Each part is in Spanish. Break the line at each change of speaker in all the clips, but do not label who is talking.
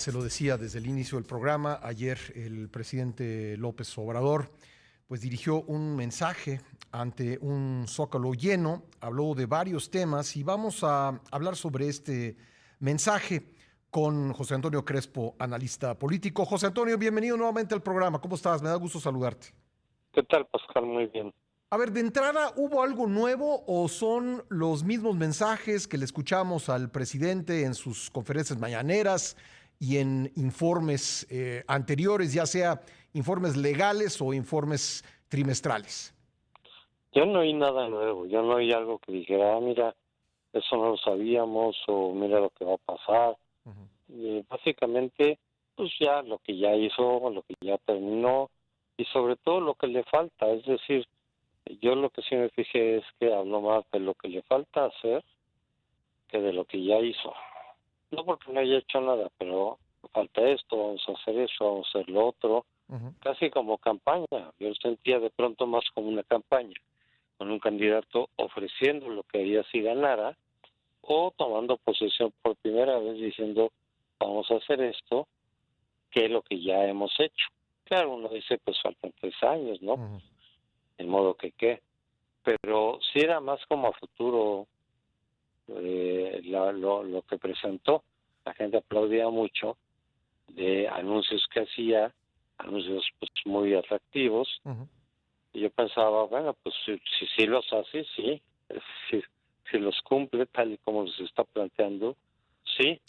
Se lo decía desde el inicio del programa, ayer el presidente López Obrador pues dirigió un mensaje ante un zócalo lleno, habló de varios temas y vamos a hablar sobre este mensaje con José Antonio Crespo, analista político. José Antonio, bienvenido nuevamente al programa. ¿Cómo estás? Me da gusto saludarte.
¿Qué tal, Pascal? Muy bien.
A ver, de entrada, ¿hubo algo nuevo o son los mismos mensajes que le escuchamos al presidente en sus conferencias mañaneras y en informes anteriores, ya sea informes legales o informes trimestrales?
Yo no oí nada nuevo, yo no oí algo que dijera, mira, eso no lo sabíamos o mira lo que va a pasar.
Ujú.
Básicamente, pues ya lo que ya hizo, lo que ya terminó y sobre todo lo que le falta. Es decir, yo lo que sí me fijé es que habló más de lo que le falta hacer que de lo que ya hizo. No porque no haya hecho nada, pero falta esto, vamos a hacer eso, vamos a hacer lo otro.
Ujú.
Casi como campaña. Yo sentía de pronto más como una campaña, con un candidato ofreciendo lo que haría si ganara, o tomando posesión por primera vez diciendo, vamos a hacer esto, que es lo que ya hemos hecho. Claro, uno dice, pues faltan 3 años, ¿no?
Ujú.
De modo que qué. Pero sí era más como a futuro lo que presentó. La gente aplaudía mucho de anuncios que hacía, anuncios pues muy atractivos.
Ujú.
Y yo pensaba, bueno, pues si los hace, sí. Si, si los cumple tal y como se está planteando, sí.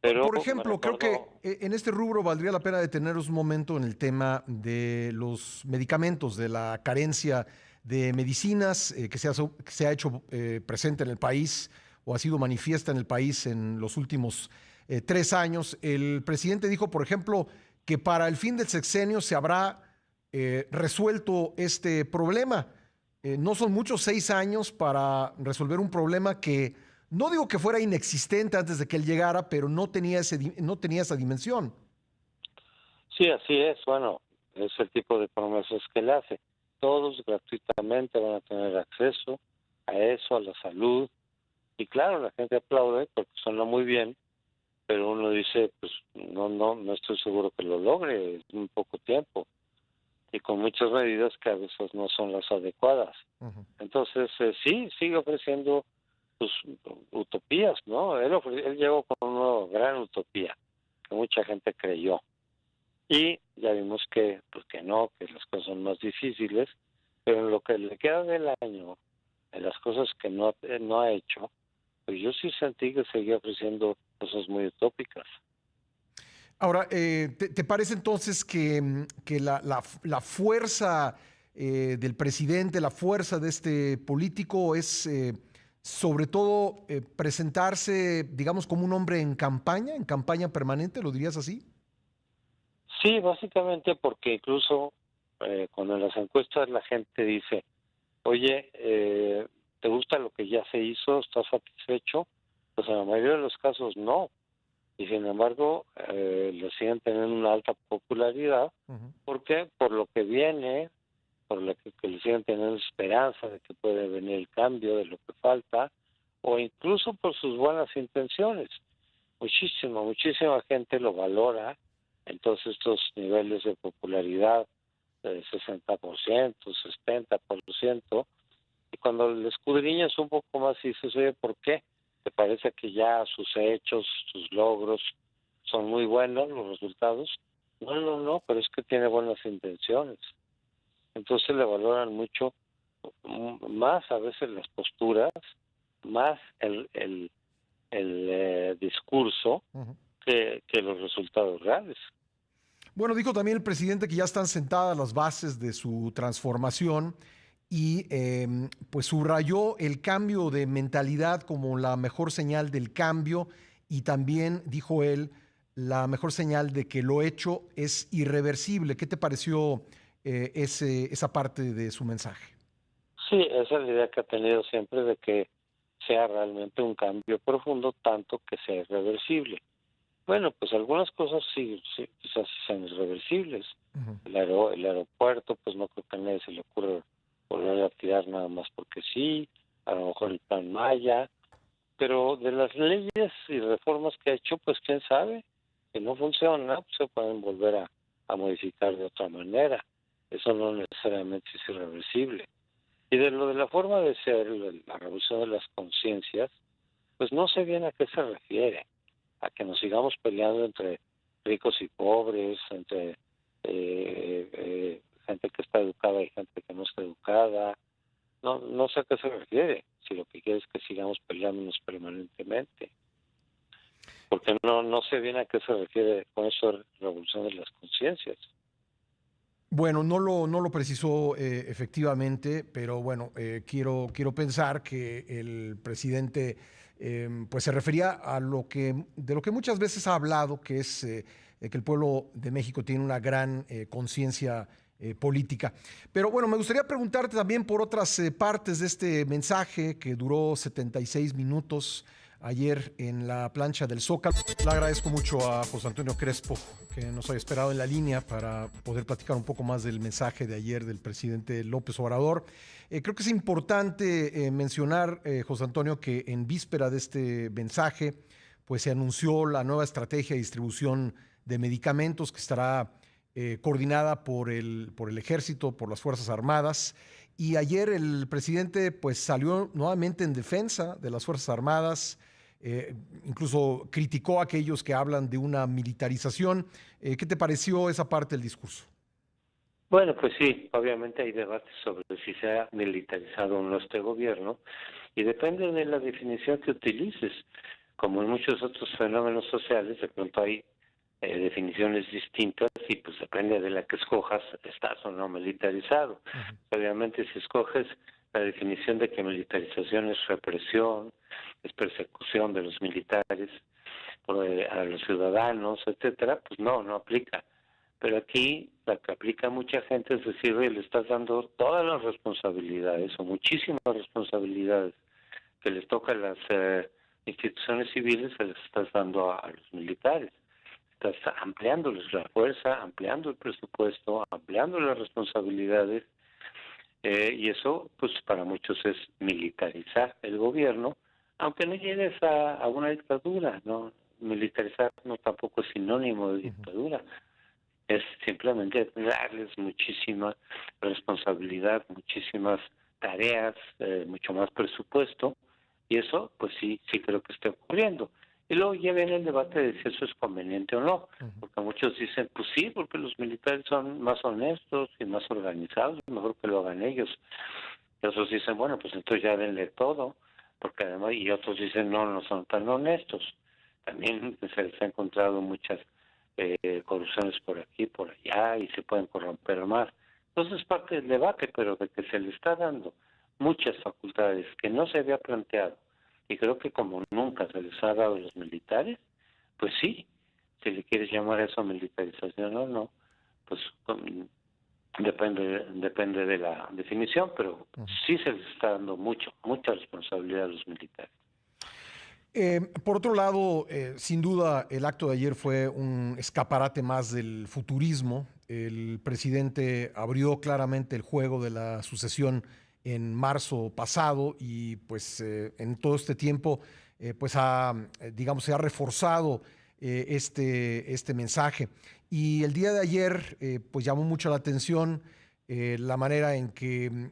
Pero
Por
me
ejemplo, creo que
recuerdo,
en este rubro valdría la pena detenernos un momento en el tema de los medicamentos, de la carencia de medicinas que se ha hecho presente en el país o ha sido manifiesta en el país en los últimos 3 años. El presidente dijo, por ejemplo, que para el fin del sexenio se habrá resuelto este problema. No son muchos 6 años para resolver un problema que no digo que fuera inexistente antes de que él llegara, pero no tenía esa dimensión.
sí, así es, bueno, es el tipo de promesas que le hace. Todos gratuitamente van a tener acceso a eso, a la salud. Y claro, la gente aplaude porque suena muy bien, pero uno dice, pues no estoy seguro que lo logre, es muy poco tiempo. Y con muchas medidas que a veces no son las adecuadas.
Ujú.
Entonces, sí, sigue ofreciendo pues, utopías, ¿no? Él llegó con una gran utopía que mucha gente creyó. Y ya vimos que, pues que no, que las cosas son más difíciles, pero en lo que le queda del año, en las cosas que no ha hecho, pues yo sí sentí que seguía ofreciendo cosas muy utópicas.
Ahora, ¿te parece entonces que, que la fuerza del presidente, la fuerza de este político es sobre todo presentarse, digamos, como un hombre en campaña permanente, ¿lo dirías así?
Sí, básicamente porque incluso cuando en las encuestas la gente dice, oye, ¿te gusta lo que ya se hizo? ¿Estás satisfecho? Pues en la mayoría de los casos no. Y sin embargo, lo siguen teniendo una alta popularidad.
Ujú.
¿Por qué? Por lo que viene, por lo que le siguen teniendo esperanza de que puede venir el cambio, de lo que falta, o incluso por sus buenas intenciones. Muchísima gente lo valora en todos estos niveles de popularidad, de 60%, 70%, y cuando le escudriñas un poco más y dices, oye, ¿por qué? ¿Te parece que ya sus hechos, sus logros son muy buenos, los resultados? No, pero es que tiene buenas intenciones. Entonces le valoran mucho más a veces las posturas, más el discurso
Ujú.
que los resultados reales.
Bueno, dijo también el presidente que ya están sentadas las bases de su transformación y pues subrayó el cambio de mentalidad como la mejor señal del cambio y también, dijo él, la mejor señal de que lo hecho es irreversible. ¿Qué te pareció esa parte de su mensaje?
Sí, esa es la idea que ha tenido siempre de que sea realmente un cambio profundo, tanto que sea irreversible. Bueno, pues algunas cosas sí quizás sí sean irreversibles.
Ujú.
El aeropuerto, pues no creo que a nadie se le ocurra volver a tirar nada más porque sí, a lo mejor el plan Maya, pero de las leyes y reformas que ha hecho, pues quién sabe, Si no funciona, pues se pueden volver a modificar de otra manera. Eso no necesariamente es irreversible. Y de lo de la forma de ser, la revolución de las conciencias, pues no sé bien a qué se refiere. A que nos sigamos peleando entre ricos y pobres, entre gente que está educada y gente que no está educada. No sé a qué se refiere, si lo que quiere es que sigamos peleándonos permanentemente. Porque no sé bien a qué se refiere con eso de revolución de las conciencias.
Bueno, no lo precisó efectivamente, pero bueno, quiero pensar que el presidente pues se refería a de lo que muchas veces ha hablado, que es que el pueblo de México tiene una gran conciencia política. Pero bueno, me gustaría preguntarte también por otras partes de este mensaje que duró 76 minutos ayer en la plancha del Zócalo. Le agradezco mucho a José Antonio Crespo que nos haya esperado en la línea para poder platicar un poco más del mensaje de ayer del presidente López Obrador. Creo que es importante mencionar, José Antonio, que en víspera de este mensaje, pues se anunció la nueva estrategia de distribución de medicamentos que estará coordinada por el Ejército, por las Fuerzas Armadas. Y ayer el presidente pues salió nuevamente en defensa de las Fuerzas Armadas, incluso criticó a aquellos que hablan de una militarización. ¿Qué te pareció esa parte del discurso?
Bueno, pues sí, obviamente hay debates sobre si se ha militarizado o no este gobierno y depende de la definición que utilices. Como en muchos otros fenómenos sociales, de pronto hay definiciones distintas y pues depende de la que escojas, estás o no militarizado.
Ujú.
Obviamente si escoges la definición de que militarización es represión, es persecución de los militares a los ciudadanos, etcétera, pues no aplica. Pero aquí la que aplica mucha gente es decir, oye, le estás dando todas las responsabilidades o muchísimas responsabilidades que les toca a las instituciones civiles, se les estás dando a los militares. Estás ampliándoles la fuerza, ampliando el presupuesto, ampliando las responsabilidades, y eso pues para muchos es militarizar el gobierno, aunque no llegues a una dictadura, ¿no? Militarizar no tampoco es sinónimo de
Ujú.
dictadura, es simplemente darles muchísima responsabilidad, muchísimas tareas, mucho más presupuesto, y eso pues sí creo que está ocurriendo. Y luego ya viene el debate de si eso es conveniente o no,
Ujú.
porque muchos dicen, pues sí, porque los militares son más honestos y más organizados, mejor que lo hagan ellos. Y otros dicen, bueno, pues entonces ya denle todo, porque además, y otros dicen, no son tan honestos. También se les ha encontrado muchas corrupciones por aquí, por allá, y se pueden corromper más. Entonces es parte del debate, pero de que se le está dando muchas facultades que no se había planteado, y creo que como nunca se les ha dado a los militares, pues sí, si le quieres llamar a eso militarización o no, pues depende de la definición, pero
Ujú.
sí se les está dando mucha responsabilidad a los militares.
Por otro lado, sin duda, el acto de ayer fue un escaparate más del futurismo. El presidente abrió claramente el juego de la sucesión en marzo pasado y pues en todo este tiempo pues digamos, se ha reforzado este mensaje. Y el día de ayer pues llamó mucho la atención la manera en que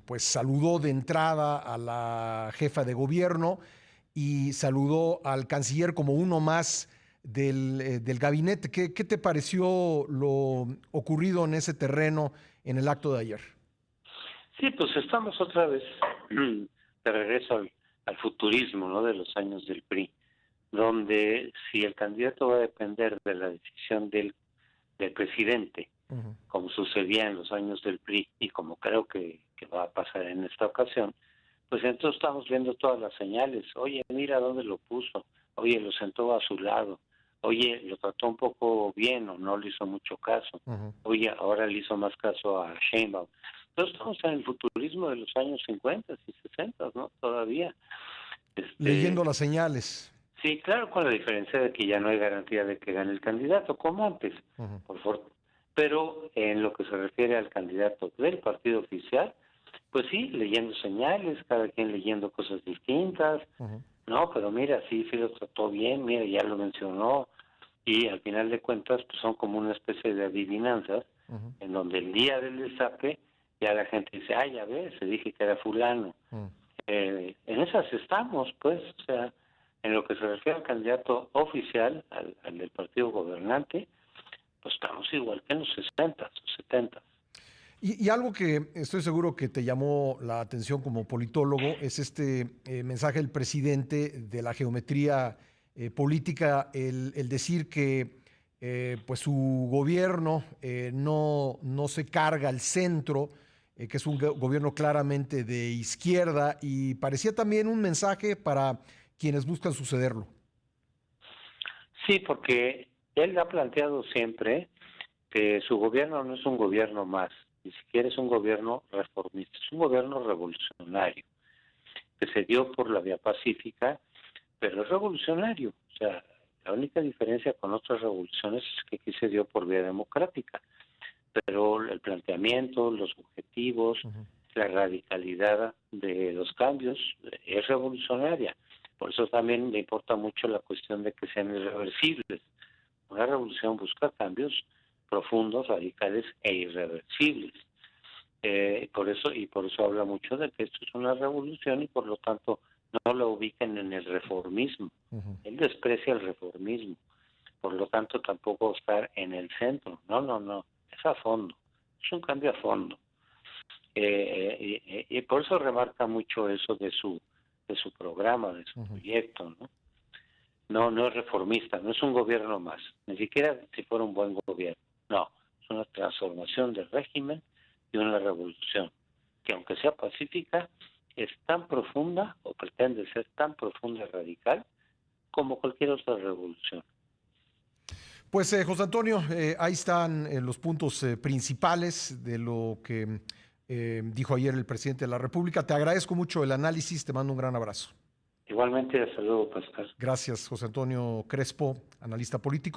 pues saludó de entrada a la jefa de gobierno y saludó al canciller como uno más del gabinete. ¿Qué te pareció lo ocurrido en ese terreno en el acto de ayer?
Sí, pues estamos otra vez de regreso al futurismo, ¿no? De los años del PRI, donde si el candidato va a depender de la decisión del presidente,
Ujú.
como sucedía en los años del PRI y como creo que va a pasar en esta ocasión, pues entonces estamos viendo todas las señales. Oye, mira dónde lo puso. Oye, lo sentó a su lado. Oye, lo trató un poco bien o no le hizo mucho caso.
Ujú.
Oye, ahora le hizo más caso a Sheinbaum. Entonces estamos en el futurismo de los años 50 y 60, ¿no? Todavía.
Leyendo las señales.
Sí, claro, con la diferencia de que ya no hay garantía de que gane el candidato, como antes,
Ujú.
por favor. Pero en lo que se refiere al candidato del partido oficial, pues sí, leyendo señales, cada quien leyendo cosas distintas.
Ujú.
No, pero mira, sí lo trató bien, mira, ya lo mencionó, y al final de cuentas pues son como una especie de adivinanzas en donde el día del destape ya la gente dice, ya ves, se dije que era fulano. En esas estamos, pues, o sea, en lo que se refiere al candidato oficial, al del partido gobernante, pues estamos igual que en los 60 o 70.
Y algo que estoy seguro que te llamó la atención como politólogo es este mensaje del presidente de la geometría política, el decir que pues su gobierno no se carga al centro, que es un gobierno claramente de izquierda, y parecía también un mensaje para quienes buscan sucederlo.
Sí, porque él ha planteado siempre que su gobierno no es un gobierno más, ni siquiera es un gobierno reformista, es un gobierno revolucionario, que se dio por la vía pacífica, pero es revolucionario. O sea, la única diferencia con otras revoluciones es que aquí se dio por vía democrática, pero el planteamiento, los objetivos, la radicalidad de los cambios es revolucionaria. Por eso también me importa mucho la cuestión de que sean irreversibles. Una revolución busca cambios profundos, radicales e irreversibles. Por eso habla mucho de que esto es una revolución y por lo tanto no lo ubiquen en el reformismo. Él desprecia el reformismo, por lo tanto tampoco estar en el centro. No, es a fondo, es un cambio a fondo. Y por eso remarca mucho eso de su programa, de su proyecto, ¿no? No es reformista, no es un gobierno más, ni siquiera si fuera un buen gobierno. No, es una transformación del régimen y una revolución, que aunque sea pacífica, es tan profunda, o pretende ser tan profunda y radical, como cualquier otra revolución.
Pues José Antonio, ahí están los puntos principales de lo que dijo ayer el presidente de la República. Te agradezco mucho el análisis, te mando un gran abrazo.
Igualmente, hasta luego, Pascal.
Gracias, José Antonio Crespo, analista político.